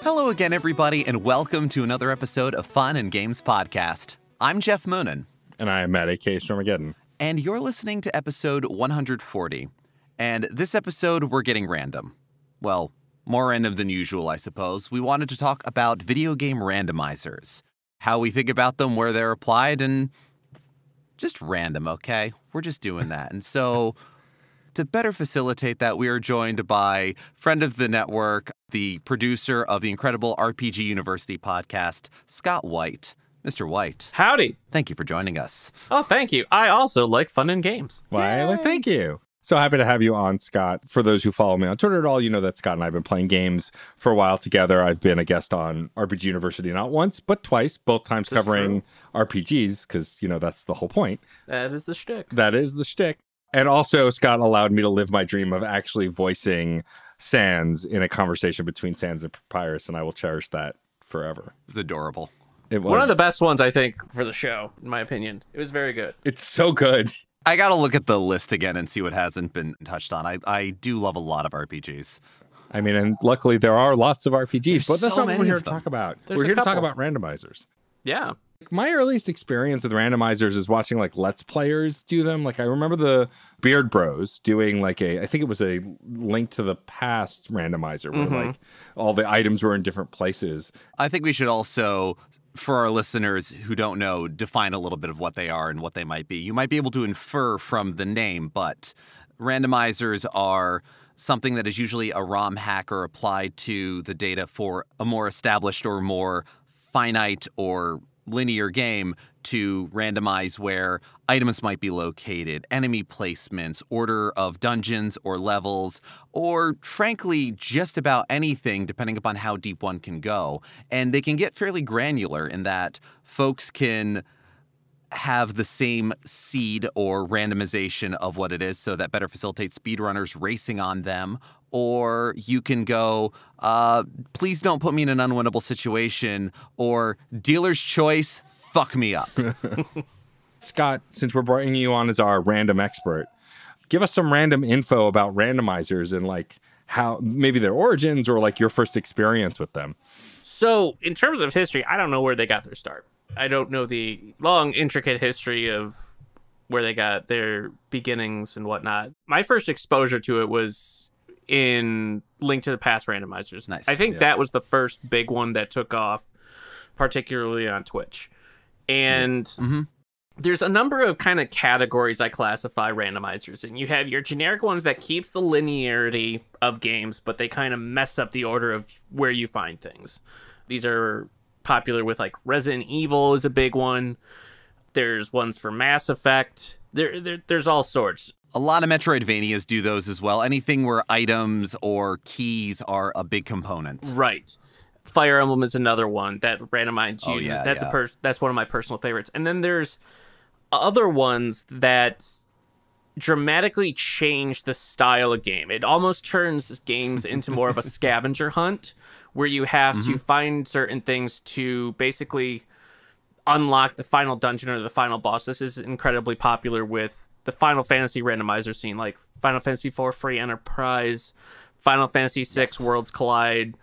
Hello again, everybody, and welcome to another episode of Fun and Games Podcast. I'm Geoff Moonen. And I am Matt, a.k.a. Stormageddon. And you're listening to episode 140. And this episode, we're getting random. Well, more random than usual, I suppose. We wanted to talk about video game randomizers, how we think about them, where they're applied, and just random, okay? We're just doing that. And so, to better facilitate that, we are joined by friend of the network, the producer of the incredible RPG University podcast, Scott White. Mr. White. Howdy. Thank you for joining us. Oh, thank you. I also like fun and games. Why? Well, thank you. So happy to have you on, Scott. For those who follow me on Twitter at all, you know that Scott and I have been playing games for a while together. I've been a guest on RPG University not once, but twice, both times covering RPGs, because, you know, that's the whole point. That is the shtick. That is the shtick. And also, Scott allowed me to live my dream of actually voicing Sans in a conversation between Sans and Papyrus, and I will cherish that forever. It's adorable. It was one of the best ones, I think, for the show, in my opinion. It was very good. It's so good. I gotta look at the list again and see what hasn't been touched on. I do love a lot of RPGs. I mean, and luckily there are lots of RPGs, but that's so not what we're many here of to them. talk about. There's We're a here to talk couple. about randomizers. Yeah. My earliest experience with randomizers is watching like Let's Players do them. Like I remember the Beard Bros doing like I think it was a Link to the Past randomizer where like all the items were in different places. I think we should also, for our listeners who don't know, define a little bit of what they are and what they might be. You might be able to infer from the name, but randomizers are something that is usually a ROM hacker applied to the data for a more established or more finite or linear game to randomize where items might be located, enemy placements, order of dungeons or levels, or frankly, just about anything depending upon how deep one can go. And they can get fairly granular in that folks can have the same seed or randomization of what it is so that better facilitates speedrunners racing on them. Or you can go, please don't put me in an unwinnable situation, or dealer's choice, fuck me up. Scott, since we're bringing you on as our random expert, give us some random info about randomizers and like how maybe their origins or like your first experience with them. So, in terms of history, I don't know where they got their start. I don't know the long, intricate history of where they got their beginnings and whatnot. My first exposure to it was in Link to the Past randomizers. Nice. I think that was the first big one that took off, particularly on Twitch. And there's a number of kind of categories I classify randomizers in. You have your generic ones that keeps the linearity of games, but they kind of mess up the order of where you find things. These are popular with like Resident Evil is a big one. There's ones for Mass Effect. There's all sorts. A lot of Metroidvanias do those as well. Anything where items or keys are a big component. Right. Fire Emblem is another one that randomizes you. Oh, yeah, That's one of my personal favorites. And then there's other ones that dramatically change the style of game. It almost turns games into more of a scavenger hunt where you have to find certain things to basically unlock the final dungeon or the final boss. This is incredibly popular with the Final Fantasy randomizer scene, like Final Fantasy IV Free Enterprise, Final Fantasy VI Worlds Collide,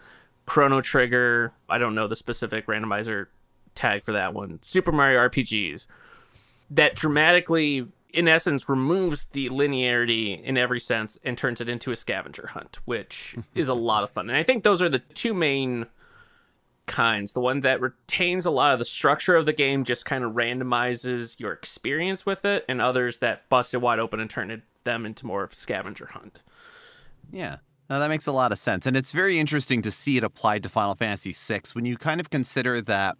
Chrono Trigger. I don't know the specific randomizer tag for that one. Super Mario RPGs. That dramatically, in essence, removes the linearity in every sense and turns it into a scavenger hunt, which is a lot of fun. And I think those are the two main kinds. The one that retains a lot of the structure of the game, just kind of randomizes your experience with it, and others that bust it wide open and turn them into more of a scavenger hunt. Yeah. No, that makes a lot of sense. And it's very interesting to see it applied to Final Fantasy VI when you kind of consider that,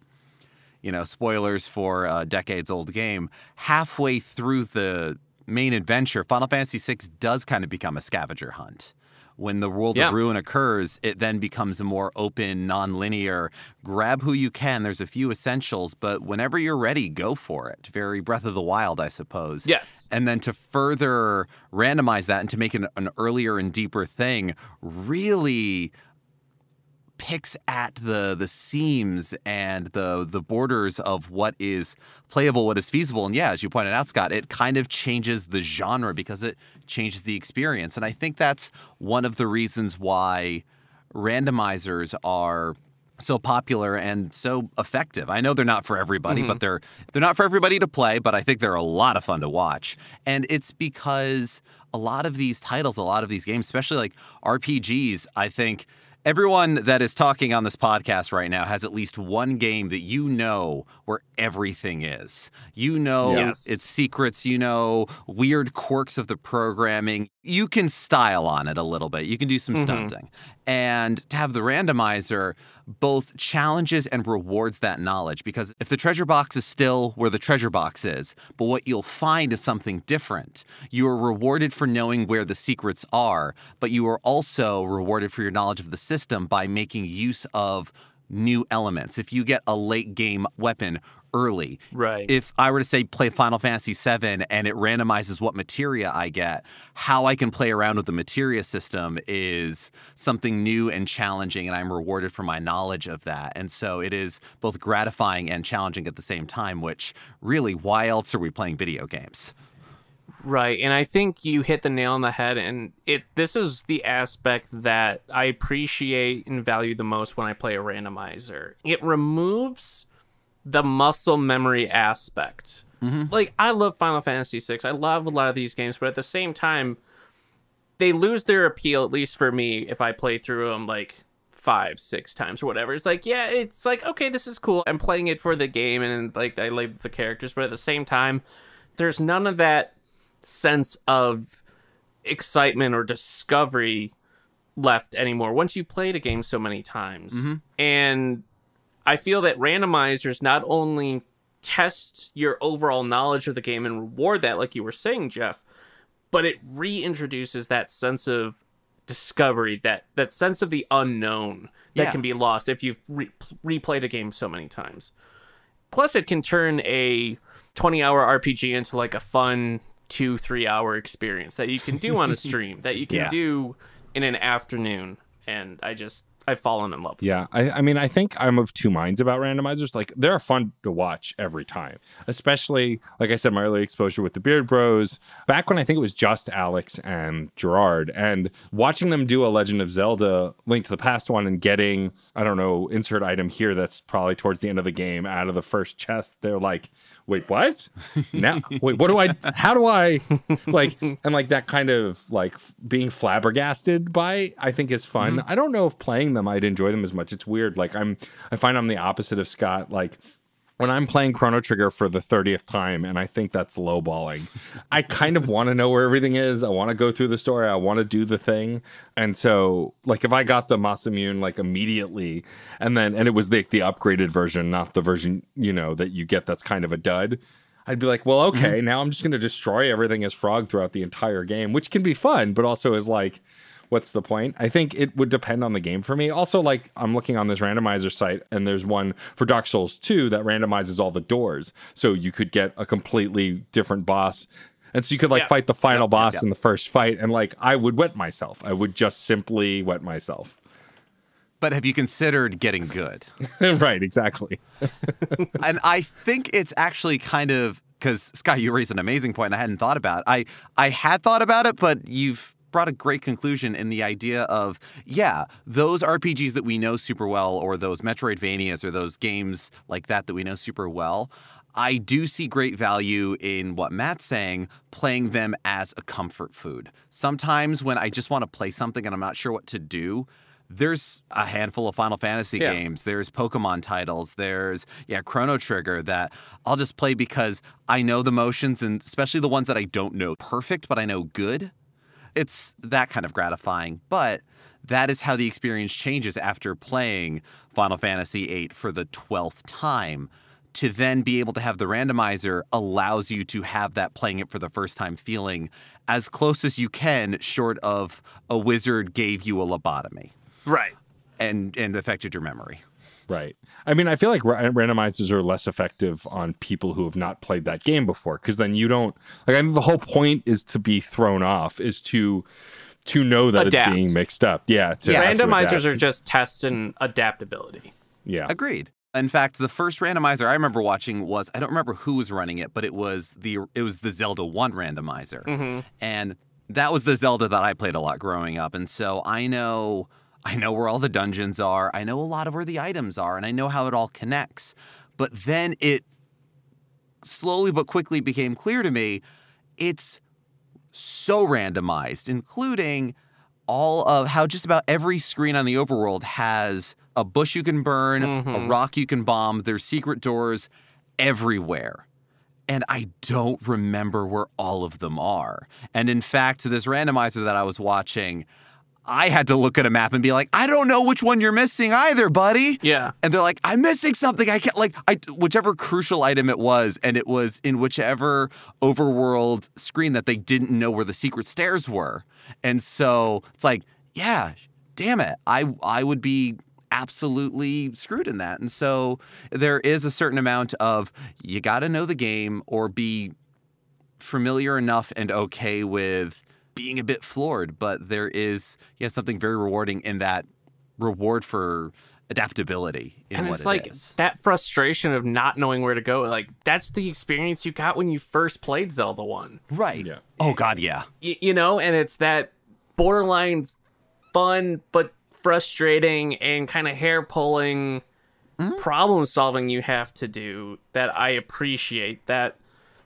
you know, spoilers for a decades-old game, halfway through the main adventure, Final Fantasy VI does kind of become a scavenger hunt. When the World of Ruin occurs, it then becomes a more open, non-linear, grab who you can. There's a few essentials, but whenever you're ready, go for it. Very Breath of the Wild, I suppose. Yes. And then to further randomize that and to make it an earlier and deeper thing really picks at the seams and the borders of what is playable, what is feasible. And yeah, as you pointed out, Scott, it kind of changes the genre because it changes the experience. And I think that's one of the reasons why randomizers are so popular and so effective. I know they're not for everybody, but they're not for everybody to play, but I think they're a lot of fun to watch. And it's because a lot of these titles, a lot of these games, especially like RPGs, I think everyone that is talking on this podcast right now has at least one game that you know where everything is. You know its secrets, you know weird quirks of the programming. You can style on it a little bit. You can do some stunting. And to have the randomizer both challenges and rewards that knowledge, because if the treasure box is still where the treasure box is, but what you'll find is something different, you are rewarded for knowing where the secrets are, but you are also rewarded for your knowledge of the system by making use of new elements. If you get a late game weapon early, right? If I were to say play Final Fantasy VII and it randomizes what materia I get, how I can play around with the materia system is something new and challenging, and I'm rewarded for my knowledge of that. And so it is both gratifying and challenging at the same time, which really, why else are we playing video games? Right, and I think you hit the nail on the head, and this is the aspect that I appreciate and value the most when I play a randomizer. It removes the muscle memory aspect. Like, I love Final Fantasy VI. I love a lot of these games, but at the same time, they lose their appeal, at least for me, if I play through them like 5, 6 times or whatever. It's like, yeah, it's like, okay, this is cool. I'm playing it for the game, and like I like the characters, but at the same time, there's none of that sense of excitement or discovery left anymore once you played a game so many times. And I feel that randomizers not only test your overall knowledge of the game and reward that, like you were saying, Geoff, but it reintroduces that sense of discovery, that sense of the unknown that can be lost if you've replayed a game so many times. Plus, it can turn a 20-hour RPG into like a fun 2-3 hour experience that you can do on a stream, that you can do in an afternoon. And I've fallen in love with them. I mean, I think I'm of two minds about randomizers. Like, they're fun to watch every time, especially, like I said, my early exposure with the Beard Bros, back when I think it was just Alex and Gerard, and watching them do a Legend of Zelda Link to the Past one and getting, I don't know, insert item here that's probably towards the end of the game out of the first chest. They're like, wait, what? Now, wait, how do I, like, and like that kind of like being flabbergasted by, I think is fun. I don't know if playing them I'd enjoy them as much. It's weird. Like, I find I'm the opposite of Scott. Like, when I'm playing Chrono Trigger for the 30th time, and I think that's lowballing, I kind of want to know where everything is. I want to go through the story. I want to do the thing. And so, like, if I got the Masamune, like, immediately, and it was the upgraded version, not the version, that you get that's kind of a dud, I'd be like, well, okay, now I'm just going to destroy everything as Frog throughout the entire game, which can be fun, but also is like, what's the point? I think it would depend on the game for me. Also, like, I'm looking on this randomizer site, and there's one for Dark Souls 2 that randomizes all the doors. So you could get a completely different boss. And so you could, like, fight the final boss in the first fight, and, like, I would wet myself. I would just simply wet myself. But have you considered getting good? Right, exactly. And I think it's actually kind of, because, Scott, you raised an amazing point I hadn't thought about. I had thought about it, but you've brought a great conclusion in the idea of, those RPGs that we know super well, or those Metroidvanias, or those games like that we know super well, I do see great value in what Matt's saying, playing them as a comfort food. Sometimes when I just want to play something and I'm not sure what to do, there's a handful of Final Fantasy games, there's Pokemon titles, there's Chrono Trigger that I'll just play because I know the motions, and especially the ones that I don't know perfect, but I know good. It's that kind of gratifying, but that is how the experience changes after playing Final Fantasy VIII for the 12th time. To then be able to have the randomizer allows you to have that playing it for the first time feeling as close as you can, short of a wizard gave you a lobotomy. Right. And affected your memory. Right. I mean, I feel like randomizers are less effective on people who have not played that game before, because then you don't, like, I think the whole point is to be thrown off, is to know that it's being mixed up. Randomizers are just tests and adaptability. Yeah. Agreed. In fact, the first randomizer I remember watching was, I don't remember who was running it, but it was the Zelda 1 randomizer. And that was the Zelda that I played a lot growing up. And so I know I know where all the dungeons are. I know a lot of where the items are, and I know how it all connects. But then it slowly but quickly became clear to me it's so randomized, including all of how just about every screen on the overworld has a bush you can burn, a rock you can bomb. There's secret doors everywhere. And I don't remember where all of them are. And in fact, this randomizer that I was watching, I had to look at a map and be like, I don't know which one you're missing either, buddy. Yeah. And they're like, I'm missing something. I can't, whichever crucial item it was, and it was in whichever overworld screen that they didn't know where the secret stairs were. And so it's like, yeah, damn it. I would be absolutely screwed in that. And so there is a certain amount of, you got to know the game or be familiar enough and okay with being a bit floored, but there is something very rewarding in that reward for adaptability in and what it's it like is. that frustration of not knowing where to go. Like, that's the experience you got when you first played Zelda 1. Right. Yeah. Oh, God, yeah. You know, and it's that borderline fun but frustrating and kind of hair-pulling problem solving you have to do that I appreciate, that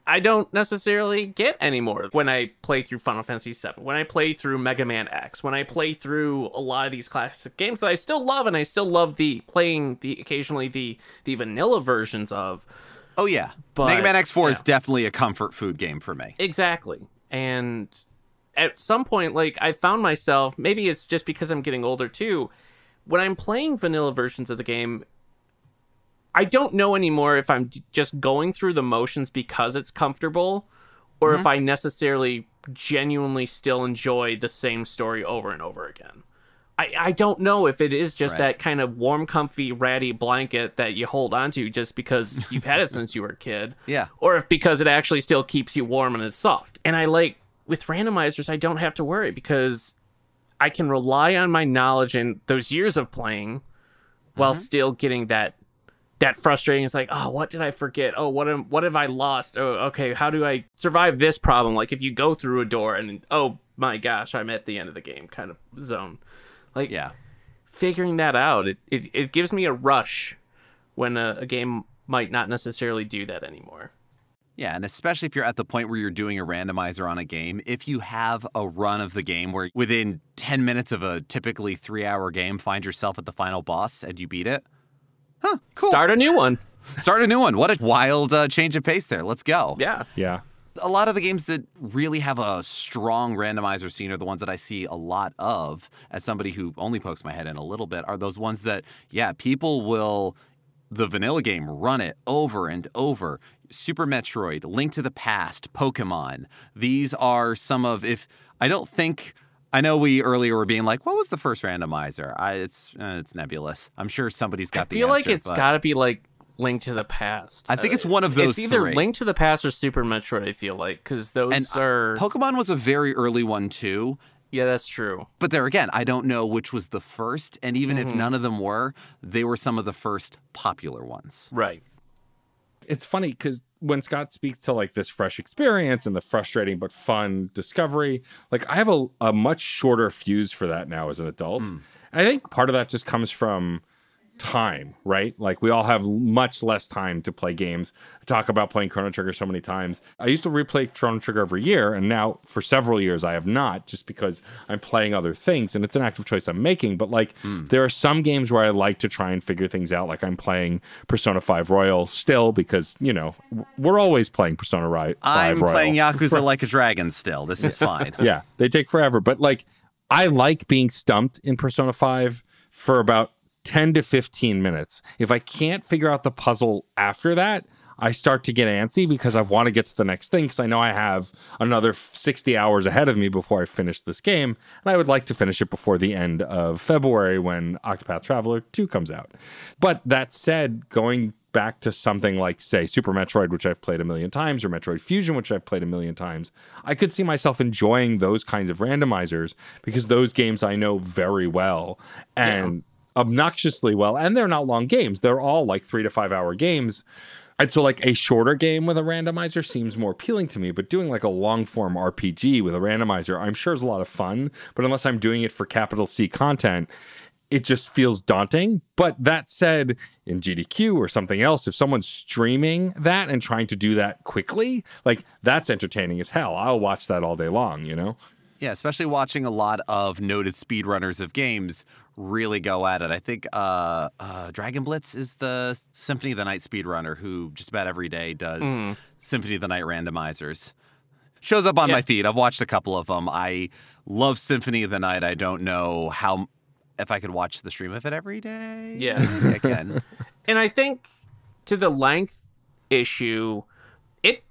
I don't necessarily get anymore when I play through Final Fantasy VII, when I play through Mega Man X, when I play through a lot of these classic games that I still love, and I still love occasionally the vanilla versions of. Oh, yeah. But, Mega Man X4 is yeah. definitely a comfort food game for me. Exactly. And at some point, like, I found myself, maybe it's just because I'm getting older too, when I'm playing vanilla versions of the game, I don't know anymore if I'm just going through the motions because it's comfortable, or if I necessarily genuinely still enjoy the same story over and over again. I don't know if it is just that kind of warm, comfy, ratty blanket that you hold onto just because you've had it since you were a kid. Yeah. Or if because it actually still keeps you warm and it's soft. And I like, with randomizers, I don't have to worry because I can rely on my knowledge and those years of playing while still getting that frustrating. It's like, oh, what did I forget? Oh, what have I lost? Oh, okay, how do I survive this problem? Like, if you go through a door and, oh my gosh, I'm at the end of the game kind of zone. Like, Yeah. figuring that out, it gives me a rush when a game might not necessarily do that anymore. Yeah, and especially if you're at the point where you're doing a randomizer on a game, if you have a run of the game where within 10 minutes of a typically 3-hour game, find yourself at the final boss and you beat it, cool. Start a new one. Start a new one. What a wild change of pace there. Let's go. Yeah. Yeah. A lot of the games that really have a strong randomizer scene are the ones that I see a lot of as somebody who only pokes my head in a little bit, are those ones that, people will, the vanilla game, run it over and over. Super Metroid, Link to the Past, Pokemon. These are some of, I know we earlier were being like, what was the first randomizer? It's nebulous. I'm sure somebody's got the answer. I feel like it's got to be like Link to the Past. I think it's one of those It's either three. Link to the Past or Super Metroid, I feel like, because those are... Pokemon was a very early one too. Yeah, that's true. But there again, I don't know which was the first, and even if none of them were, they were some of the first popular ones. Right. It's funny because when Scott speaks to like this fresh experience and the frustrating but fun discovery, like I have a much shorter fuse for that now as an adult. I think part of that just comes from time, right? Like we all have much less time to play games. I talk about playing Chrono Trigger so many times. I used to replay Chrono Trigger every year, and now for several years I have not, just because I'm playing other things, and it's an active choice I'm making. But like there are some games where I like to try and figure things out. Like I'm playing Persona 5 Royal still because, you know, we're always playing Persona 5 Royal. I'm playing Yakuza Like a Dragon still. This is fine. Yeah, they take forever. But like I like being stumped in Persona 5 for about 10 to 15 minutes. If I can't figure out the puzzle after that, I start to get antsy because I want to get to the next thing because I know I have another 60 hours ahead of me before I finish this game, and I would like to finish it before the end of February when Octopath Traveler 2 comes out. But that said, going back to something like, say, Super Metroid, which I've played a million times, or Metroid Fusion, which I've played a million times, I could see myself enjoying those kinds of randomizers because those games I know very well and obnoxiously well, and they're not long games. They're all like 3 to 5 hour games. And so like a shorter game with a randomizer seems more appealing to me, but doing like a long form RPG with a randomizer, I'm sure is a lot of fun. But unless I'm doing it for capital C content, it just feels daunting. But that said, in GDQ or something else, if someone's streaming that and trying to do that quickly, like that's entertaining as hell. I'll watch that all day long, you know? Yeah, especially watching a lot of noted speedrunners of games really go at it. I think Dragon Blitz is the Symphony of the Night speedrunner who just about every day does Symphony of the Night randomizers. Shows up on my feed. I've watched a couple of them. I love Symphony of the Night. I don't know if I could watch the stream of it every day. Yeah. Maybe I can. And I think to the length issue, it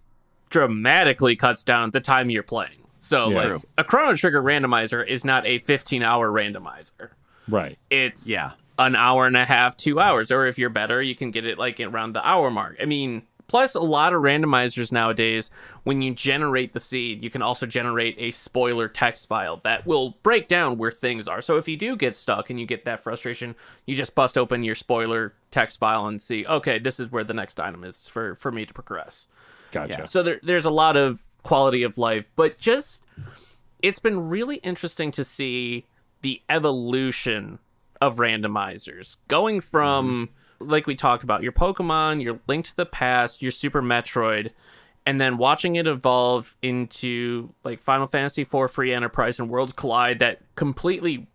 dramatically cuts down the time you're playing. So like a Chrono Trigger randomizer is not a 15-hour randomizer. Right. It's an hour and a half, 2 hours. Or if you're better, you can get it like around the hour mark. I mean, plus a lot of randomizers nowadays, when you generate the seed, you can also generate a spoiler text file that will break down where things are. So if you do get stuck and you get that frustration, you just bust open your spoiler text file and see, okay, this is where the next item is for me to progress. Gotcha. Yeah. So there's a lot of quality of life, but just it's been really interesting to see the evolution of randomizers going from like we talked about, your Pokemon, your Link to the Past, your Super Metroid, and then watching it evolve into like Final Fantasy IV Free Enterprise and Worlds Collide that completely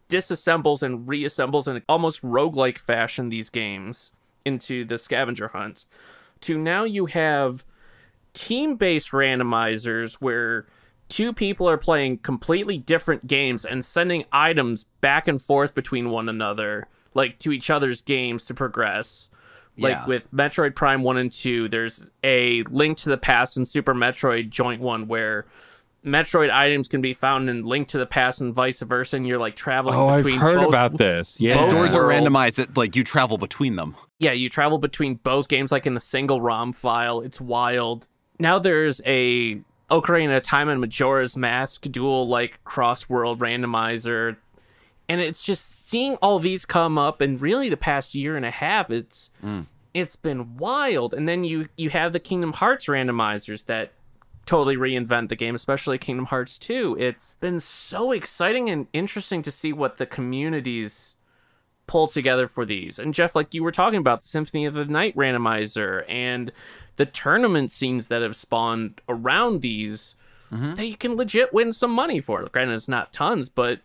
disassembles and reassembles in almost roguelike fashion these games into the scavenger hunts, to now you have team-based randomizers where two people are playing completely different games and sending items back and forth between one another, like to each other's games to progress. Like with Metroid Prime 1 and 2, there's a Link to the Past and Super Metroid joint one where Metroid items can be found in Link to the Past and vice versa, and you're like traveling between I've heard both, about this. Yeah. Doors are worlds. randomized that like you travel between them. Yeah, you travel between both games like in a single ROM file. It's wild. Now there's a Ocarina of Time and Majora's Mask dual like cross-world randomizer. And it's just seeing all these come up in really the past year and a half, it's been wild. And then you have the Kingdom Hearts randomizers that totally reinvent the game, especially Kingdom Hearts 2. It's been so exciting and interesting to see what the communities pull together for these. And Geoff, like you were talking about, the Symphony of the Night randomizer and the tournament scenes that have spawned around these that you can legit win some money for. Granted, it's not tons, but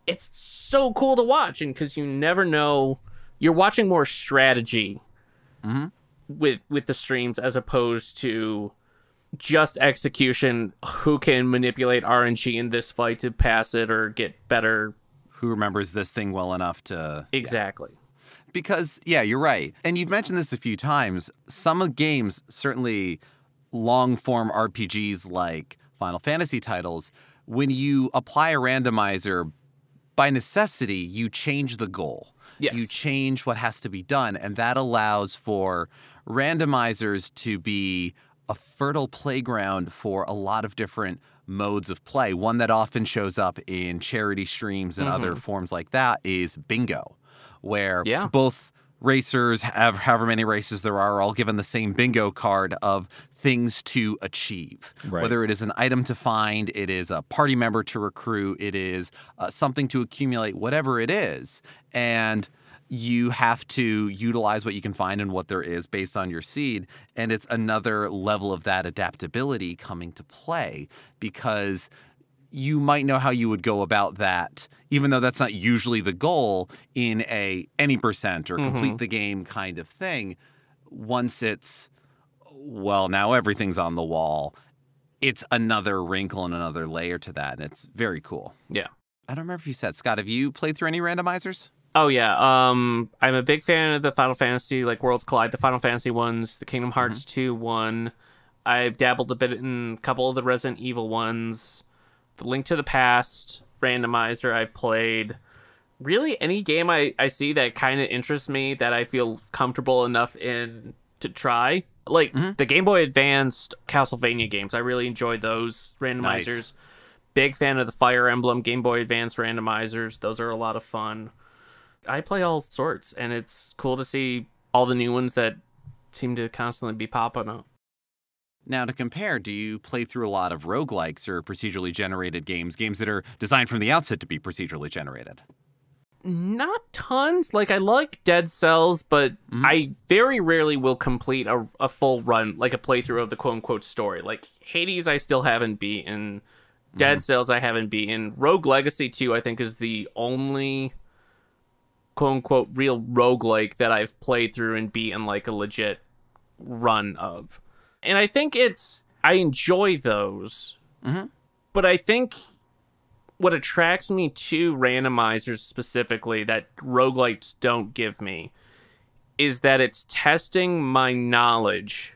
it's so cool to watch. And because you never know, you're watching more strategy with the streams as opposed to just execution. Who can manipulate RNG in this fight to pass it or get better? Who remembers this thing well enough to... Exactly. Yeah. Because, yeah, you're right. And you've mentioned this a few times. Some of the games, certainly long-form RPGs like Final Fantasy titles, when you apply a randomizer, by necessity, you change the goal. Yes. You change what has to be done, and that allows for randomizers to be a fertile playground for a lot of different modes of play. One that often shows up in charity streams and other forms like that is bingo, where both racers, have however many races there are all given the same bingo card of things to achieve. Right. Whether it is an item to find, it is a party member to recruit, it is something to accumulate, whatever it is. And you have to utilize what you can find and what there is based on your seed. And it's another level of that adaptability coming to play, because you might know how you would go about that, even though that's not usually the goal in a any percent or complete the game kind of thing. Once it's, well, now everything's on the wall, it's another wrinkle and another layer to that. And it's very cool. Yeah. I don't remember if you said, Scott, have you played through any randomizers? Oh, yeah. I'm a big fan of the Final Fantasy, like Worlds Collide, the Final Fantasy ones, the Kingdom Hearts 2 one. I've dabbled a bit in a couple of the Resident Evil ones. The Link to the Past randomizer I've played. Really, any game I see that kind of interests me, that I feel comfortable enough in to try. Like the Game Boy Advanced Castlevania games. I really enjoy those randomizers. Nice. Big fan of the Fire Emblem Game Boy Advance randomizers. Those are a lot of fun. I play all sorts, and it's cool to see all the new ones that seem to constantly be popping up. Now, to compare, do you play through a lot of roguelikes or procedurally generated games that are designed from the outset to be procedurally generated? Not tons. Like, I like Dead Cells, but I very rarely will complete a full run, like a playthrough of the quote-unquote story. Like, Hades I still haven't beaten. Dead Cells I haven't beaten. Rogue Legacy 2, I think, is the only quote-unquote real roguelike that I've played through and beaten, like, a legit run of. And I think I enjoy those, but I think what attracts me to randomizers specifically that roguelikes don't give me is that it's testing my knowledge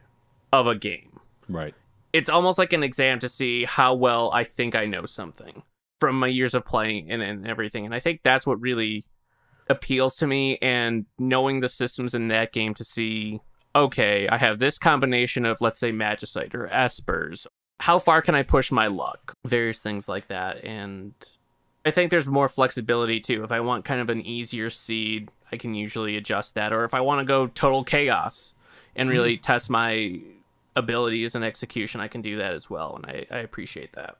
of a game. Right. It's almost like an exam to see how well I think I know something from my years of playing and everything. And I think that's what really appeals to me, and knowing the systems in that game to see, okay, I have this combination of, let's say, Magicite or Espers. How far can I push my luck? Various things like that. And I think there's more flexibility, too. If I want kind of an easier seed, I can usually adjust that. Or if I want to go total chaos and really test my abilities and execution, I can do that as well. And I appreciate that.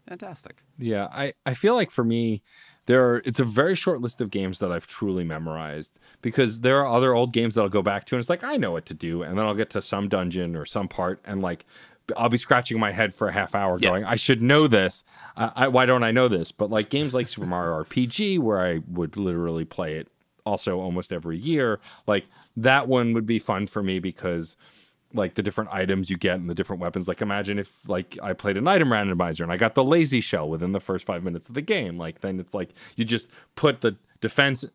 Fantastic. Yeah, I feel like for me, it's a very short list of games that I've truly memorized, because there are other old games that I'll go back to and it's like, I know what to do. And then I'll get to some dungeon or some part and like, I'll be scratching my head for a half hour going, I should know this. Why don't I know this? But like games like Super Mario RPG, where I would literally play it also almost every year, like that one would be fun for me because like the different items you get and the different weapons. Like imagine if like I played an item randomizer and I got the lazy shell within the first 5 minutes of the game. Like then it's like you just put the defense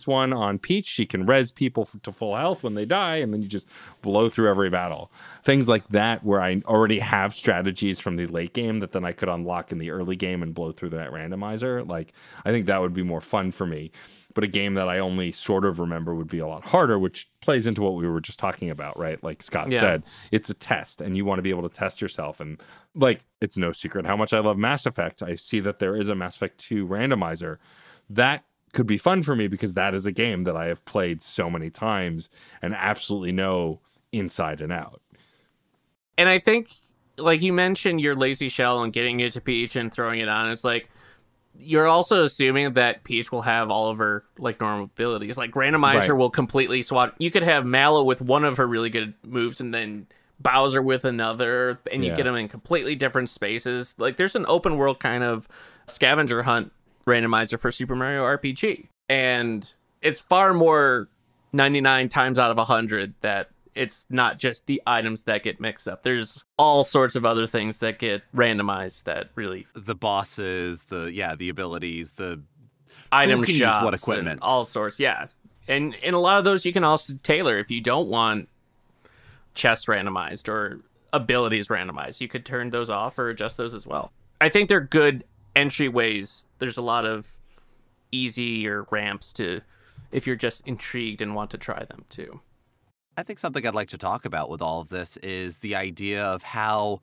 one on Peach. She can res people to full health when they die, and then you just blow through every battle. Things like that where I already have strategies from the late game that then I could unlock in the early game and blow through that randomizer. Like I think that would be more fun for me. But a game that I only sort of remember would be a lot harder, which plays into what we were just talking about, right? Like Scott said, it's a test, and you want to be able to test yourself. And like, it's no secret how much I love Mass Effect. I see that there is a Mass Effect 2 randomizer. That could be fun for me because that is a game that I have played so many times and absolutely know inside and out. And I think, like you mentioned, your lazy shell and getting it to Peach and throwing it on, it's like, you're also assuming that Peach will have all of her like normal abilities. Like randomizer will completely swap. You could have Mallow with one of her really good moves and then Bowser with another, and you get them in completely different spaces. Like there's an open world kind of scavenger hunt randomizer for Super Mario RPG, and it's far more 99 times out of 100 that it's not just the items that get mixed up. There's all sorts of other things that get randomized that really... The bosses, the abilities, the... Item shops, use what equipment. All sorts, yeah. And a lot of those you can also tailor. If you don't want chest randomized or abilities randomized, you could turn those off or adjust those as well. I think they're good entryways. There's a lot of easier ramps to... if you're just intrigued and want to try them too. I think something I'd like to talk about with all of this is the idea of how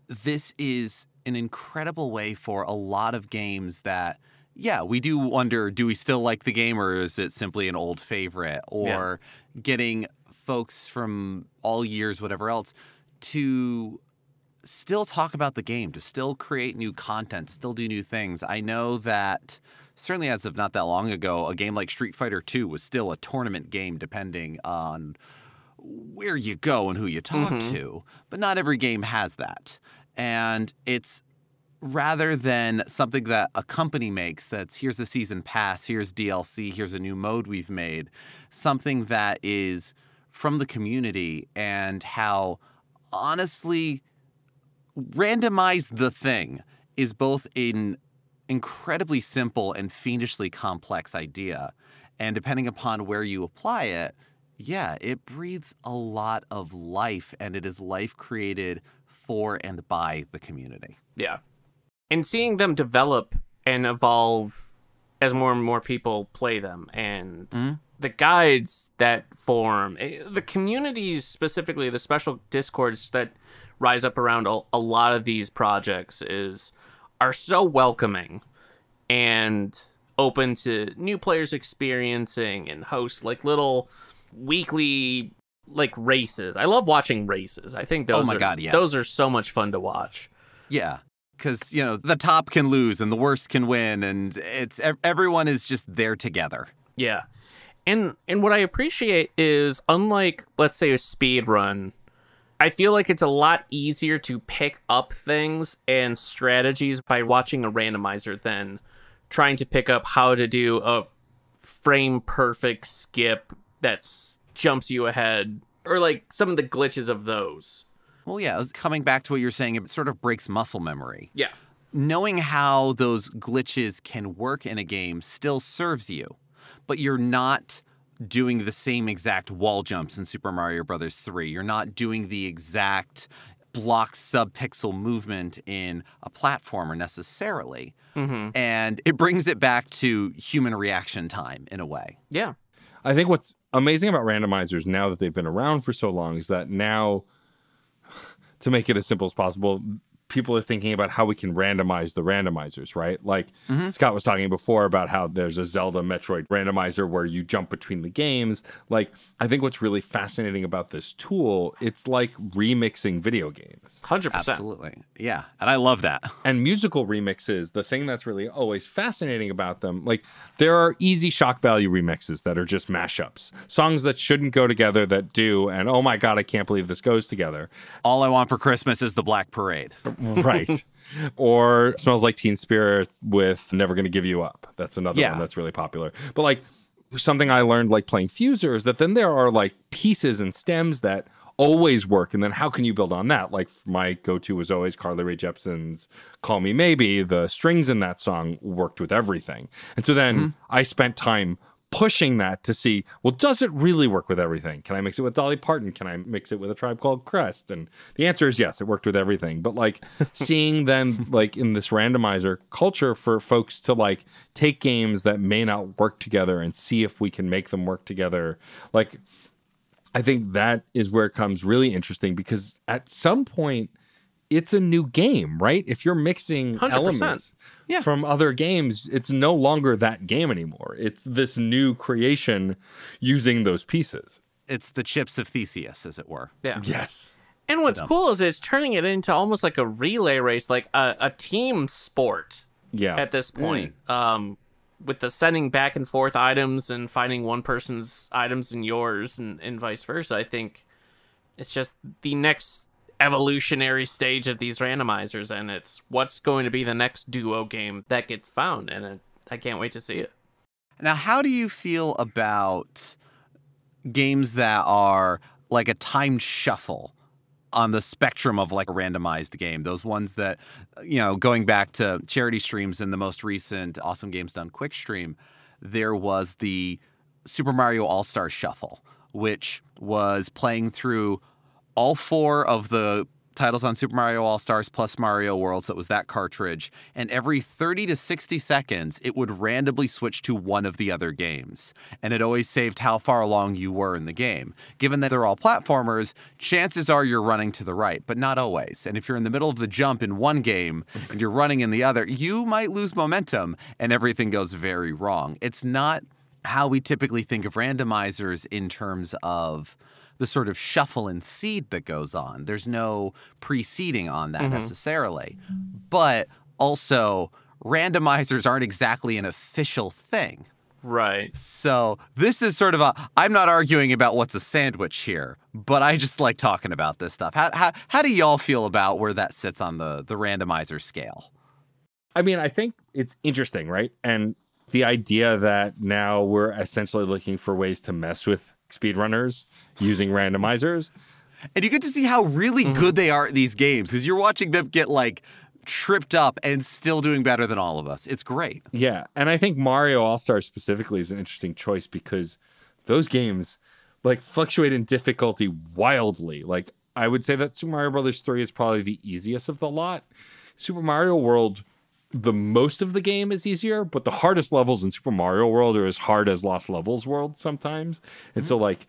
this is an incredible way for a lot of games that, we do wonder, do we still like the game or is it simply an old favorite? Or getting folks from all years, whatever else, to still talk about the game, to still create new content, to still do new things. I know that certainly as of not that long ago, a game like Street Fighter 2 was still a tournament game depending on where you go and who you talk to, but not every game has that. And it's rather than something that a company makes that's here's a season pass, here's DLC, here's a new mode we've made, something that is from the community, and how honestly Randomize the Thing is both an incredibly simple and fiendishly complex idea. And depending upon where you apply it, it breathes a lot of life, and it is life created for and by the community. Yeah. And seeing them develop and evolve as more and more people play them, and the guides that form, the communities, specifically the special discords that rise up around a lot of these projects are so welcoming and open to new players experiencing, and host like little weekly like races. I love watching races. I think those those are so much fun to watch. Yeah. Because, the top can lose and the worst can win, and everyone is just there together. Yeah. And what I appreciate is, unlike, let's say, a speed run, I feel like it's a lot easier to pick up things and strategies by watching a randomizer than trying to pick up how to do a frame perfect skip that jumps you ahead, or like some of the glitches of those. Well, yeah, coming back to what you're saying, it sort of breaks muscle memory. Yeah. Knowing how those glitches can work in a game still serves you, but you're not doing the same exact wall jumps in Super Mario Bros. 3. You're not doing the exact block sub-pixel movement in a platformer necessarily. Mm-hmm. And it brings it back to human reaction time in a way. Yeah. I think what's amazing about randomizers now that they've been around for so long is that now, to make it as simple as possible, people are thinking about how we can randomize the randomizers, right? Like Scott was talking before about how there's a Zelda Metroid randomizer where you jump between the games. Like, I think what's really fascinating about this tool, it's like remixing video games. 100%. Absolutely. Yeah. And I love that. And musical remixes, the thing that's really always fascinating about them, like there are easy shock value remixes that are just mashups. Songs that shouldn't go together that do, and oh my God, I can't believe this goes together. All I Want for Christmas is the Black Parade. Right. Or Smells Like Teen Spirit with Never Gonna Give You Up. That's another one that's really popular. But like something I learned like playing Fuser is that then there are like pieces and stems that always work. And then how can you build on that? Like my go-to was always Carly Rae Jepsen's Call Me Maybe. The strings in that song worked with everything. And so then I spent time pushing that to see, well, does it really work with everything? Can I mix it with Dolly Parton? Can I mix it with A Tribe Called Quest? And the answer is yes, it worked with everything. But like seeing then like in this randomizer culture for folks to like take games that may not work together and see if we can make them work together. Like, I think that is where it comes really interesting, because at some point it's a new game, right? If you're mixing 100%. elements from other games, it's no longer that game anymore. It's this new creation using those pieces. It's the chips of Theseus, as it were. Yeah. Yes. And what's cool is it's turning it into almost like a relay race, like a team sport at this point. With the sending back and forth items and finding one person's items and yours and vice versa. I think it's just the next evolutionary stage of these randomizers, and it's what's going to be the next duo game that gets found, and I can't wait to see it. Now, how do you feel about games that are like a timed shuffle on the spectrum of like a randomized game? Those ones that, going back to charity streams in the most recent Awesome Games Done Quick stream, there was the Super Mario All-Star Shuffle, which was playing through all 4 of the titles on Super Mario All-Stars plus Mario World, so it was that cartridge, and every 30 to 60 seconds, it would randomly switch to one of the other games, and it always saved how far along you were in the game. Given that they're all platformers, chances are you're running to the right, but not always. And if you're in the middle of the jump in one game and you're running in the other, you might lose momentum, and everything goes very wrong. It's not how we typically think of randomizers in terms of the sort of shuffle and seed that goes on. There's no preceding on that necessarily. But also, randomizers aren't exactly an official thing. Right. So this is sort of I'm not arguing about what's a sandwich here, but I just like talking about this stuff. How do y'all feel about where that sits on the randomizer scale? I mean, I think it's interesting, right? And the idea that now we're essentially looking for ways to mess with speedrunners using randomizers. And you get to see how really good they are at these games, because you're watching them get like tripped up and still doing better than all of us. It's great. Yeah. And I think Mario All-Stars specifically is an interesting choice because those games like fluctuate in difficulty wildly. Like I would say that Super Mario Bros. 3 is probably the easiest of the lot. Super Mario World, the most of the game is easier, but the hardest levels in Super Mario World are as hard as Lost Levels World sometimes. And so like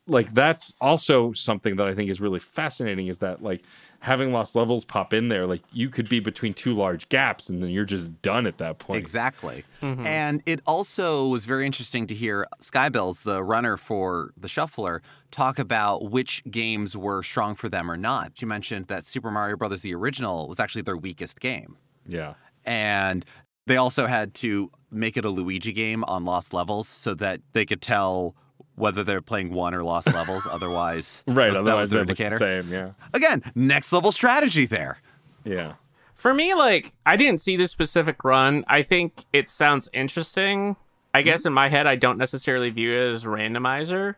like that's also something that I think is really fascinating, is that like having lost levels pop in there, like you could be between two large gaps and then you're just done at that point. Exactly. And it also was very interesting to hear Skybells, the runner for the Shuffler, talk about which games were strong for them or not. You mentioned that Super Mario Brothers, the original, was actually their weakest game. Yeah. And they also had to make it a Luigi game on lost levels so that they could tell whether they're playing won or lost levels. Otherwise, Right. that Otherwise, was their they're the indicator. same. Yeah. Again, next level strategy there. Yeah. For me, like, I didn't see this specific run. I think it sounds interesting. I guess in my head, I don't necessarily view it as a randomizer.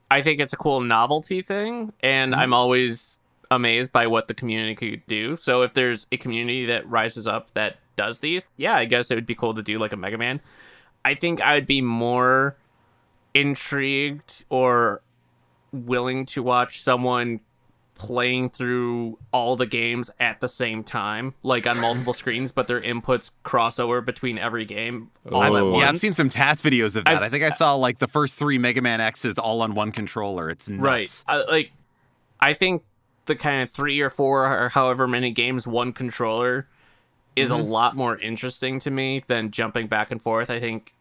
I think it's a cool novelty thing, and I'm always amazed by what the community could do. So if there's a community that rises up that does these, yeah, I guess it would be cool to do like a Mega Man. I think I would be more intrigued or willing to watch someone playing through all the games at the same time, like on multiple screens, but their inputs cross over between every game all at once. Yeah, I've seen some task videos of that. I've- I think I saw like the first 3 Mega Man X's all on one controller. It's nuts. Right. I think the kind of 3 or 4 or however many games one controller is a lot more interesting to me than jumping back and forth. I think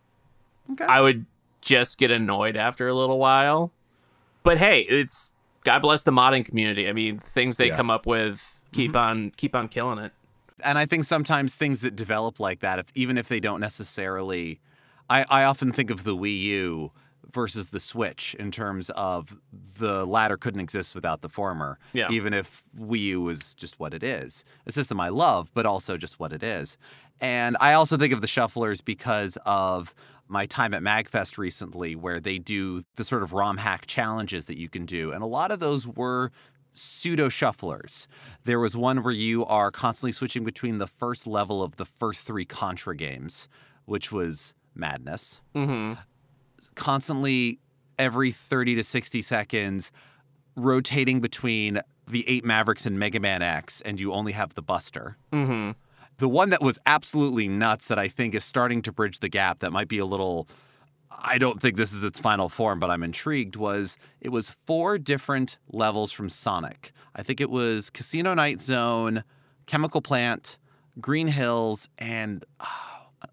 Okay. I would just get annoyed after a little while. But hey, it's God bless the modding community. I mean, things they come up with keep on killing it. And I think sometimes things that develop like that, even if they don't necessarily, I often think of the Wii U versus the Switch in terms of the latter couldn't exist without the former. Yeah. Even if Wii U was just what it is. A system I love, but also just what it is. And I also think of the Shufflers because of my time at MagFest recently, where they do the sort of ROM hack challenges that you can do. And a lot of those were pseudo shufflers. There was one where you are constantly switching between the first level of the first 3 Contra games, which was madness. Constantly, every 30 to 60 seconds, rotating between the 8 Mavericks and Mega Man X, and you only have the Buster. The one that was absolutely nuts that I think is starting to bridge the gap, that might be a little, I don't think this is its final form, but I'm intrigued, it was 4 different levels from Sonic. I think it was Casino Night Zone, Chemical Plant, Green Hills, and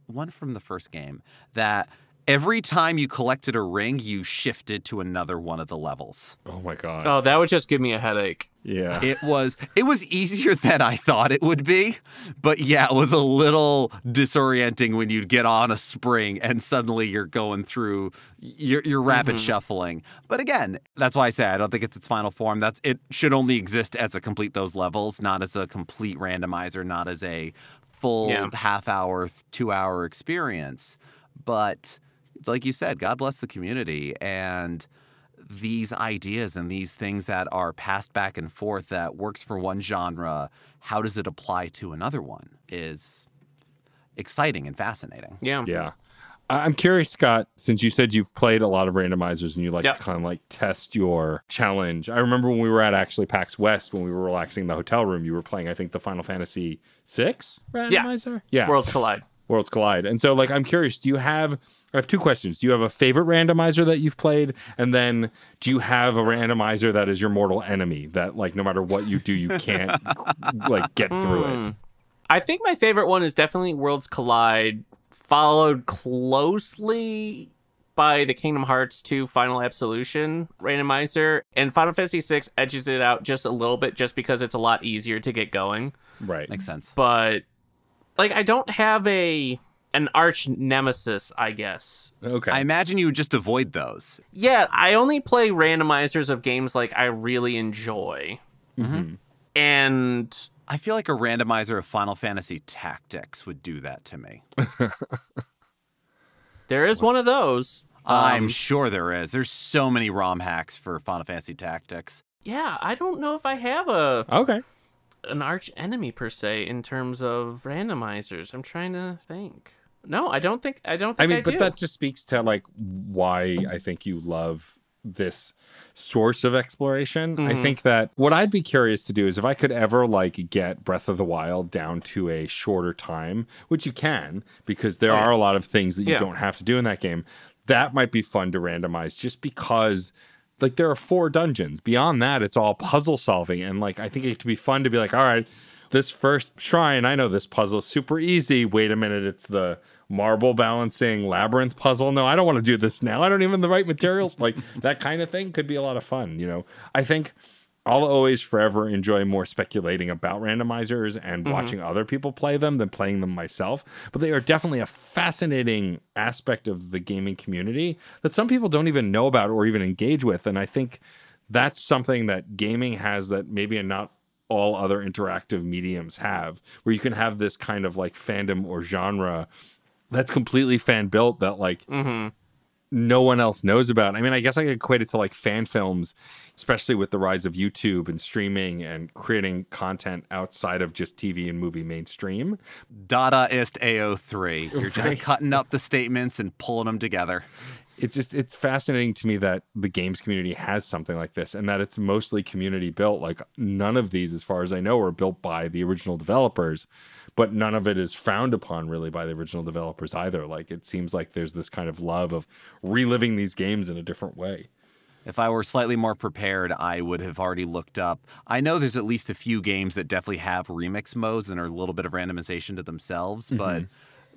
one from the first game, that every time you collected a ring, you shifted to another one of the levels. Oh my god. Oh, that would just give me a headache. Yeah. It was easier than I thought it would be, but yeah, it was a little disorienting when you'd get on a spring and suddenly you're going through your rapid shuffling. But again, that's why I say I don't think it's its final form. It should only exist as a complete those levels, not as a complete randomizer, not as a full half hour, 2-hour experience. But like you said, God bless the community, and these ideas and these things that are passed back and forth that works for one genre, how does it apply to another one, is exciting and fascinating. Yeah. Yeah. I'm curious, Scott, since you said you've played a lot of randomizers and you like to kind of like test your challenge. I remember when we were at actually PAX West, when we were relaxing in the hotel room, you were playing, I think, the Final Fantasy VI randomizer? Yeah. Worlds Collide. Worlds Collide. And so, like, I'm curious, I have 2 questions. Do you have a favorite randomizer that you've played? And then do you have a randomizer that is your mortal enemy that, like, no matter what you do, you can't, like, get through it? I think my favorite one is definitely Worlds Collide, followed closely by the Kingdom Hearts 2 Final Absolution randomizer. And Final Fantasy VI edges it out just a little bit just because it's a lot easier to get going. Right. Makes sense. But, like, I don't have an arch nemesis, I guess. Okay. I imagine you would just avoid those. Yeah, I only play randomizers of games like I really enjoy. And I feel like a randomizer of Final Fantasy Tactics would do that to me. there is one of those. I'm sure there is. There's so many ROM hacks for Final Fantasy Tactics. Yeah, I don't know if I have Okay. an arch enemy per se in terms of randomizers. I'm trying to think. No, I don't think I But do. that just speaks to like why I think you love this source of exploration. I think that what I'd be curious to do is if I could ever like get Breath of the Wild down to a shorter time, which you can because there are a lot of things that you don't have to do in that game. That might be fun to randomize just because like there are 4 dungeons. Beyond that, it's all puzzle solving. And like, I think it could be fun to be like, all right, this first shrine, I know this puzzle is super easy. Wait a minute, it's the marble balancing labyrinth puzzle. No, I don't want to do this now. I don't even have the right materials. Like that kind of thing could be a lot of fun. You know, I think I'll always forever enjoy more speculating about randomizers and watching other people play them than playing them myself. But they are definitely a fascinating aspect of the gaming community that some people don't even know about or even engage with. And I think that's something that gaming has that maybe not all other interactive mediums have, where you can have this kind of like fandom or genre that's completely fan built that like no one else knows about. I mean, I guess I could equate it to like fan films, especially with the rise of YouTube and streaming and creating content outside of just TV and movie mainstream. Dadaist AO3. You're just cutting up the statements and pulling them together. It's fascinating to me that the games community has something like this and that it's mostly community built. Like none of these, as far as I know, are built by the original developers, but none of it is frowned upon really by the original developers either. Like it seems like there's this kind of love of reliving these games in a different way. If I were slightly more prepared, I would have already looked up. I know there's at least a few games that definitely have remix modes and are a little bit of randomization to themselves, but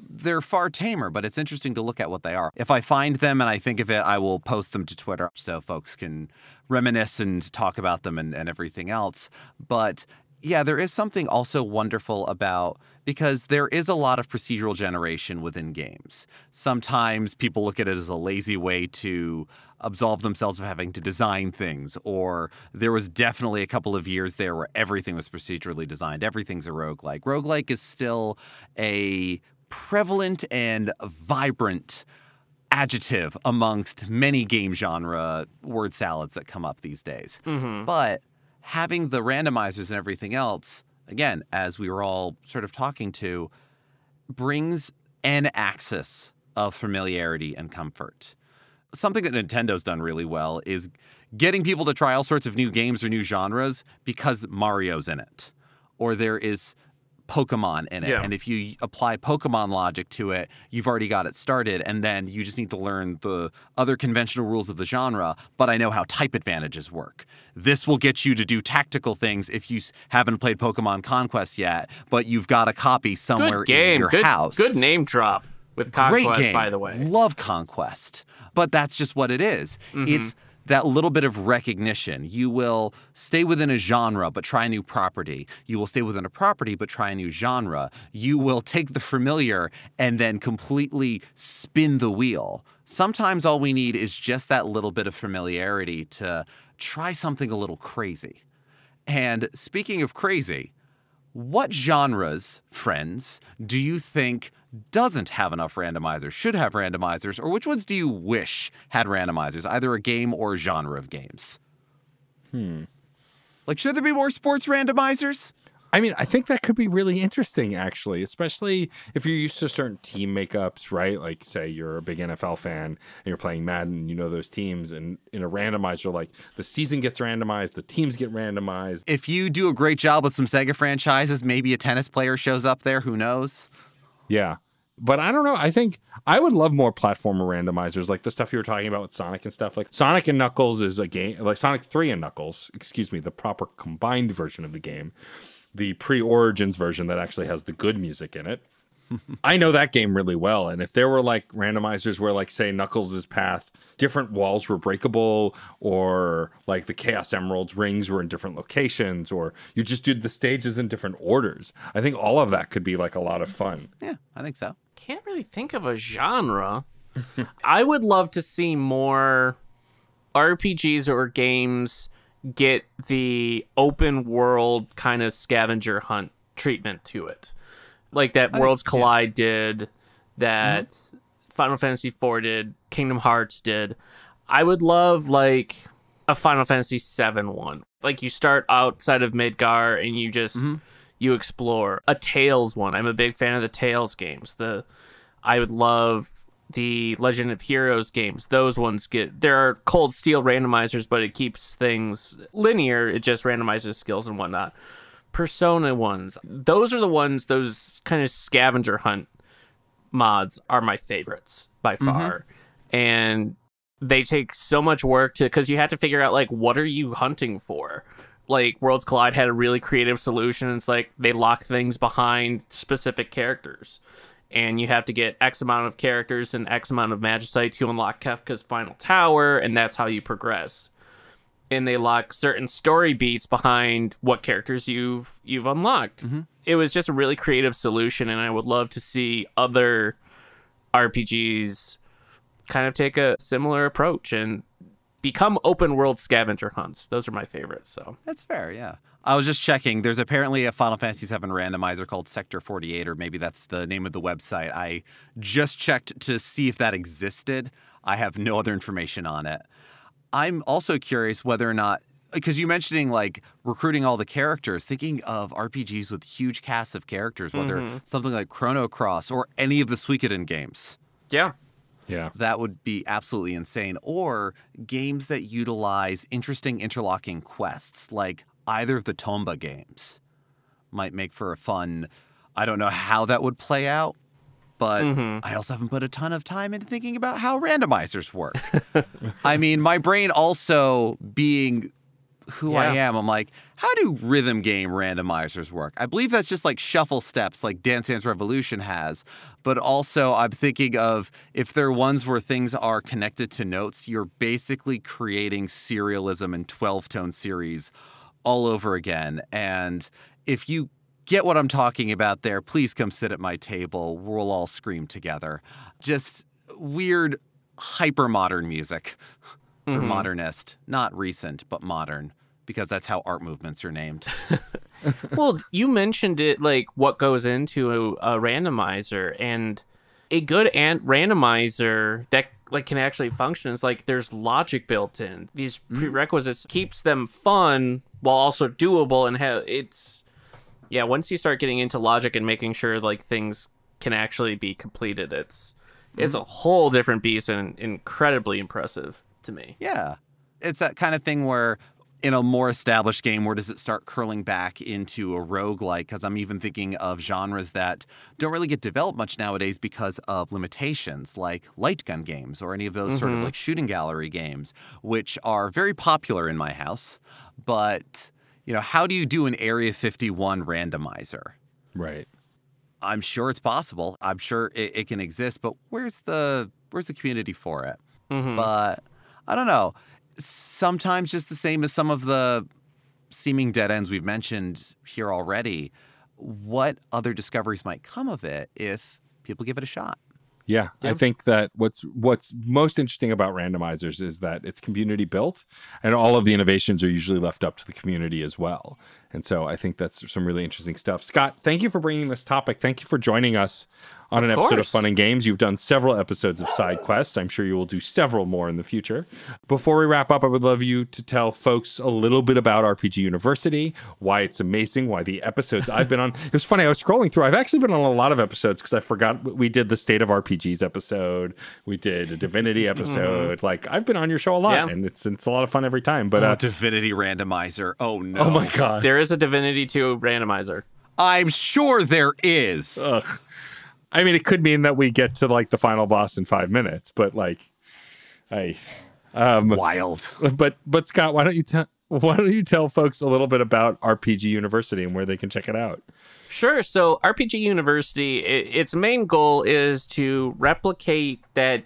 they're far tamer, but it's interesting to look at what they are. If I find them and I think of it, I will post them to Twitter so folks can reminisce and talk about them and everything else. But yeah, there is something also wonderful about, because there is a lot of procedural generation within games. Sometimes people look at it as a lazy way to absolve themselves of having to design things, or there was definitely a couple of years there where everything was procedurally designed. Everything's a roguelike. Roguelike is still a prevalent and vibrant adjective amongst many game genre word salads that come up these days. But having the randomizers and everything else, again, as we were all sort of talking to, brings an axis of familiarity and comfort. Something that Nintendo's done really well is getting people to try all sorts of new games or new genres because Mario's in it, or there is Pokemon in it. Yeah. And if you apply Pokemon logic to it, you've already got it started. And then you just need to learn the other conventional rules of the genre. But I know how type advantages work. This will get you to do tactical things if you haven't played Pokemon Conquest yet, but you've got a copy somewhere in your house. Good name drop with Conquest, Great game. by the way. Love Conquest. But that's just what it is. It's that little bit of recognition. You will stay within a genre, but try a new property. You will stay within a property, but try a new genre. You will take the familiar and then completely spin the wheel. Sometimes all we need is just that little bit of familiarity to try something a little crazy. And speaking of crazy, what genres, friends, do you think doesn't have enough randomizers, should have randomizers, or which ones do you wish had randomizers, either a game or a genre of games? Like, should there be more sports randomizers? I mean, I think that could be really interesting, actually, especially if you're used to certain team makeups, right? Like, say you're a big NFL fan and you're playing Madden, you know those teams, and in a randomizer, like the season gets randomized, the teams get randomized. If you do a great job with some Sega franchises, maybe a tennis player shows up there, who knows? Yeah. But I don't know. I think I would love more platformer randomizers, like the stuff you were talking about with Sonic and stuff. Like Sonic and Knuckles is a game, like Sonic 3 and Knuckles, excuse me, the proper combined version of the game. The pre-Origins version that actually has the good music in it. I know that game really well. And if there were like randomizers where, like, say Knuckles' path, different walls were breakable, or like the Chaos Emeralds rings were in different locations, or you just did the stages in different orders, I think all of that could be like a lot of fun. Yeah, I think so. Can't really think of a genre. I would love to see more RPGs or games get the open world kind of scavenger hunt treatment to it. Like that Worlds Collide did, that Final Fantasy IV did, Kingdom Hearts did. I would love like a Final Fantasy VII one. Like you start outside of Midgar and you just you explore. A Tales one. I'm a big fan of the Tales games. I would love the Legend of Heroes games. Those ones there are Cold Steel randomizers, but it keeps things linear. It just randomizes skills and whatnot. Persona ones. Those are the ones, those kind of scavenger hunt mods are my favorites by far. And they take so much work to, because you have to figure out, like, what are you hunting for? Like, Worlds Collide had a really creative solution. It's like they lock things behind specific characters. And you have to get X amount of characters and X amount of Magicite to unlock Kefka's final tower, and that's how you progress. And they lock certain story beats behind what characters you've unlocked. It was just a really creative solution, and I would love to see other RPGs kind of take a similar approach and become open world scavenger hunts. Those are my favorites. So that's fair, yeah. I was just checking. There's apparently a Final Fantasy VII randomizer called Sector 48, or maybe that's the name of the website. I just checked to see if that existed. I have no other information on it. I'm also curious whether or not, because you mentioning like recruiting all the characters, thinking of RPGs with huge casts of characters, whether something like Chrono Cross or any of the Suikoden games. yeah. Yeah. That would be absolutely insane. Or games that utilize interesting interlocking quests, like either of the Tomba games, might make for a fun, I don't know how that would play out, but I also haven't put a ton of time into thinking about how randomizers work. I mean, my brain also being who I am, I'm like, how do rhythm game randomizers work? I believe that's just like shuffle steps like Dance Dance Revolution has, but also I'm thinking of if they're ones where things are connected to notes, you're basically creating serialism in 12-tone series all over again. And if you get what I'm talking about there, please come sit at my table. We'll all scream together. Just weird, hyper-modern music. Or modernist. Not recent, but modern. Because that's how art movements are named. Well, you mentioned it, like what goes into a randomizer, and a good randomizer that like can actually function is like there's logic built in. These prerequisites keeps them fun while also doable, and once you start getting into logic and making sure like things can actually be completed, it's a whole different beast and incredibly impressive to me. Yeah. It's that kind of thing where in a more established game, where does it start curling back into a roguelike? Because I'm even thinking of genres that don't really get developed much nowadays because of limitations, like light gun games or any of those sort of like shooting gallery games, which are very popular in my house. But, you know, how do you do an Area 51 randomizer? Right. I'm sure it's possible. I'm sure it can exist, but where's the community for it? But I don't know. Sometimes just the same as some of the seeming dead ends we've mentioned here already, what other discoveries might come of it if people give it a shot? Yeah, I think that what's most interesting about randomizers is that it's community built, and all of the innovations are usually left up to the community as well. And so I think that's some really interesting stuff. Scott, thank you for bringing this topic. Thank you for joining us on an episode of Fun and Games. You've done several episodes of Side Quests. I'm sure you will do several more in the future. Before we wrap up, I would love you to tell folks a little bit about RPG University, why it's amazing, why the episodes I've been on. It was funny, I was scrolling through. I've actually been on a lot of episodes because I forgot we did the State of RPGs episode. We did a Divinity episode. Like, I've been on your show a lot, and it's a lot of fun every time. But Divinity randomizer. Oh, no. Oh, my God. There is a Divinity 2 randomizer. I'm sure there is. Ugh. I mean, it could mean that we get to like the final boss in 5 minutes, but like, Wild. But Scott, why don't you tell folks a little bit about RPG University and where they can check it out? Sure. So RPG University, its main goal is to replicate that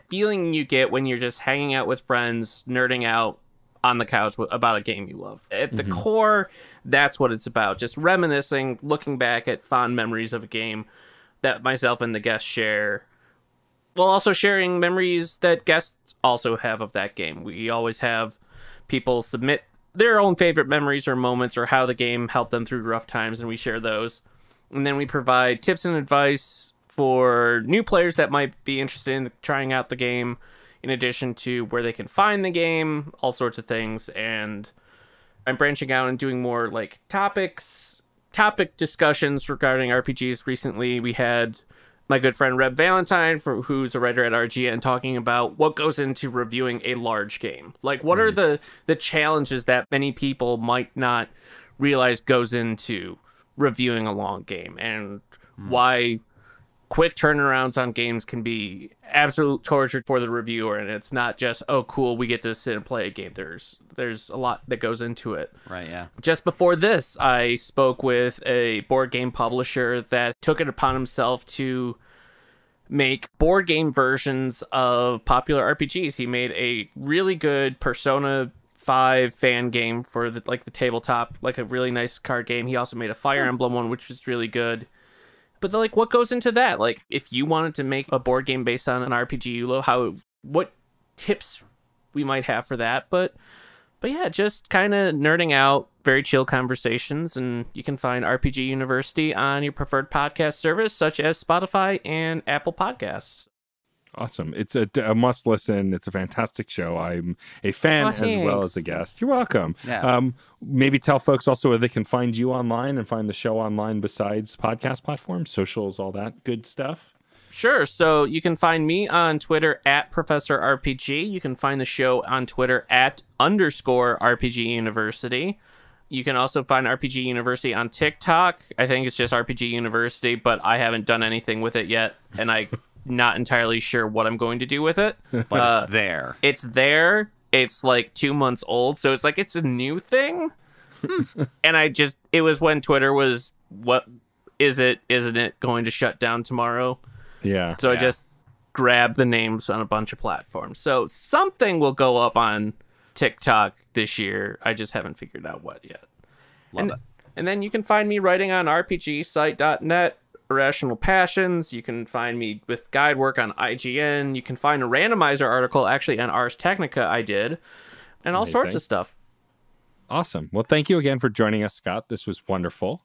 feeling you get when you're just hanging out with friends, nerding out on the couch about a game you love. At the core, that's what it's about. Just reminiscing, looking back at fond memories of a game that myself and the guests share, while also sharing memories that guests also have of that game. We always have people submit their own favorite memories or moments or how the game helped them through rough times, and we share those. And then we provide tips and advice for new players that might be interested in trying out the game, in addition to where they can find the game, all sorts of things. And I'm branching out and doing more like topic discussions regarding RPGs. Recently, we had my good friend Reb Valentine, who's a writer at RGN, talking about what goes into reviewing a large game. Like, what are the challenges that many people might not realize goes into reviewing a long game, and why quick turnarounds on games can be absolute torture for the reviewer, and it's not just, oh, cool, we get to sit and play a game. There's a lot that goes into it. Right, yeah. Just before this, I spoke with a board game publisher that took it upon himself to make board game versions of popular RPGs. He made a really good Persona 5 fan game for the tabletop, like a really nice card game. He also made a Fire Emblem one, which was really good. But like, what goes into that? Like, if you wanted to make a board game based on an RPG, what tips we might have for that? But yeah, just kind of nerding out, very chill conversations, and you can find RPG University on your preferred podcast service, such as Spotify and Apple Podcasts. Awesome. It's a must listen. It's a fantastic show. I'm a fan as well as a guest. You're welcome. Yeah. Maybe tell folks also where they can find you online and find the show online besides podcast platforms, socials, all that good stuff. Sure. So you can find me on Twitter at Professor RPG. You can find the show on Twitter at _RPG University. You can also find RPG University on TikTok. I think it's just RPG University, but I haven't done anything with it yet, and I'm not entirely sure what I'm going to do with it. But it's there. It's there. It's like 2 months old, so it's like it's a new thing. And it was when Twitter was, what is it? Isn't it going to shut down tomorrow? Yeah. So I just grabbed the names on a bunch of platforms. So something will go up on TikTok this year. I just haven't figured out what yet. Love it. And then you can find me writing on RPGsite.net, Irrational Passions. You can find me with guide work on IGN. You can find a randomizer article actually on Ars Technica I did, and all sorts of stuff. Awesome. Well, thank you again for joining us, Scott. This was wonderful.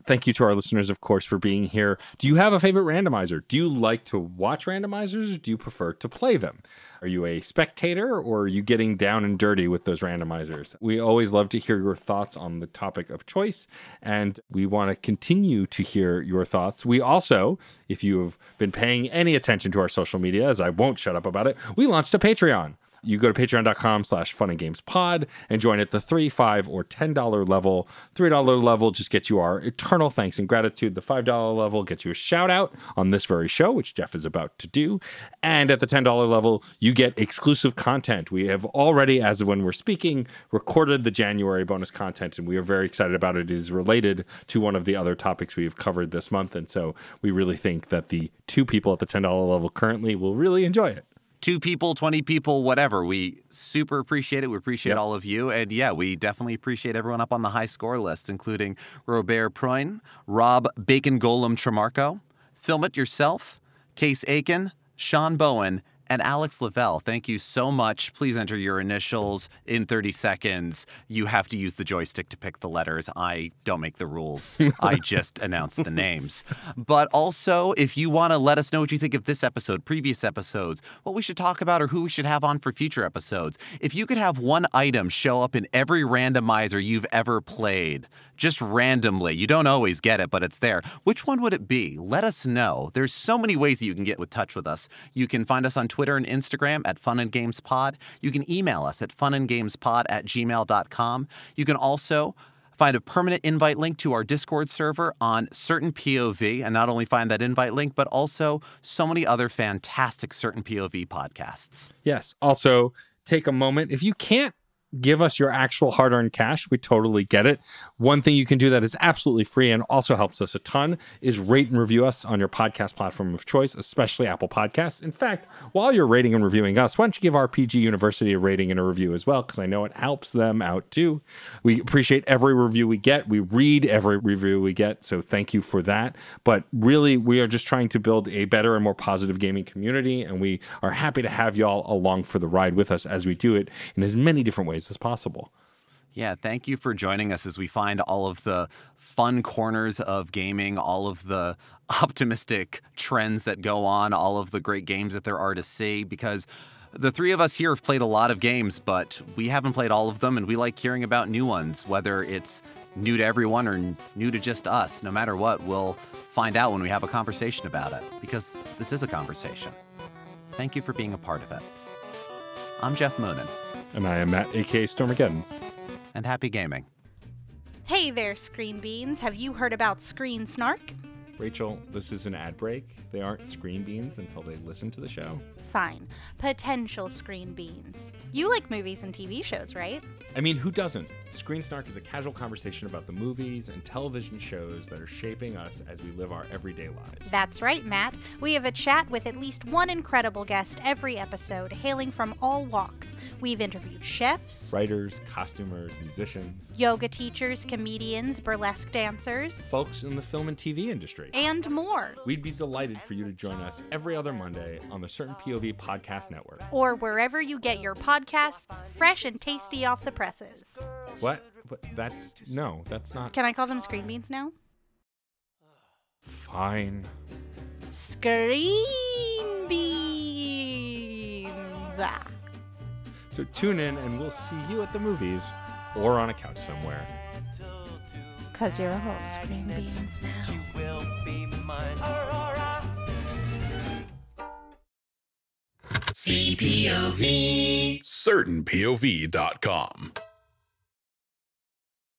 Thank you to our listeners, of course, for being here. Do you have a favorite randomizer? Do you like to watch randomizers, or do you prefer to play them? Are you a spectator, or are you getting down and dirty with those randomizers? We always love to hear your thoughts on the topic of choice, and we want to continue to hear your thoughts. We also, if you have been paying any attention to our social media, as I won't shut up about it, we launched a Patreon. You go to patreon.com/funandgamespod and join at the $3, $5, or $10 level. $3 level just gets you our eternal thanks and gratitude. The $5 level gets you a shout out on this very show, which Geoff is about to do. And at the $10 level, you get exclusive content. We have already, as of when we're speaking, recorded the January bonus content, and we are very excited about it. It is related to one of the other topics we have covered this month. And so we really think that the 2 people at the $10 level currently will really enjoy it. 2 people, 20 people, whatever. We super appreciate it. We appreciate all of you. And yeah, we definitely appreciate everyone up on the high score list, including Robert Proin, Rob Bacon Golem Tremarco, Film It Yourself, Case Aiken, Sean Bowen, and Alex Lavelle. Thank you so much. Please enter your initials in 30 seconds. You have to use the joystick to pick the letters. I don't make the rules. I just announce the names. But also, if you want to let us know what you think of this episode, previous episodes, what we should talk about, or who we should have on for future episodes, if you could have one item show up in every randomizer you've ever played, just randomly, you don't always get it, but it's there, which one would it be? Let us know. There's so many ways that you can get in touch with us. You can find us on Twitter and Instagram at funandgamespod. You can email us at funandgamespod@gmail.com. You can also find a permanent invite link to our Discord server on Certain POV, and not only find that invite link, but also so many other fantastic Certain POV podcasts. Yes. Also, take a moment. If you can't give us your actual hard-earned cash, we totally get it. One thing you can do that is absolutely free and also helps us a ton is rate and review us on your podcast platform of choice, especially Apple Podcasts. In fact, while you're rating and reviewing us, why don't you give RPG University a rating and a review as well, because I know it helps them out too. We appreciate every review we get. We read every review we get, so thank you for that. But really, we are just trying to build a better and more positive gaming community, and we are happy to have y'all along for the ride with us as we do it in as many different ways as possible. Yeah, thank you for joining us as we find all of the fun corners of gaming, all of the optimistic trends that go on, all of the great games that there are to see, because the 3 of us here have played a lot of games, but we haven't played all of them, and we like hearing about new ones, whether it's new to everyone or new to just us. No matter what, we'll find out when we have a conversation about it, because this is a conversation. Thank you for being a part of it. I'm Geoff Moonen. And I am Matt, a.k.a. Stormageddon. And happy gaming. Hey there, Screen Beans. Have you heard about Screen Snark? Rachel, this is an ad break. They aren't screen beans until they listen to the show. Fine. Potential screen beans. You like movies and TV shows, right? I mean, who doesn't? Screen Snark is a casual conversation about the movies and television shows that are shaping us as we live our everyday lives. That's right, Matt. We have a chat with at least one incredible guest every episode, hailing from all walks. We've interviewed chefs, Writers, costumers, musicians, yoga teachers, comedians, burlesque dancers, folks in the film and TV industry, and more. We'd be delighted for you to join us every other Monday on the Certain POV Podcast Network. Or wherever you get your podcasts, fresh and tasty off the presses. What? That's not. Can I call them screen beans now? Fine. Screen beans. So tune in and we'll see you at the movies or on a couch somewhere. 'Cause you're all screen beans now. You will be mine. CPOV. CertainPOV.com.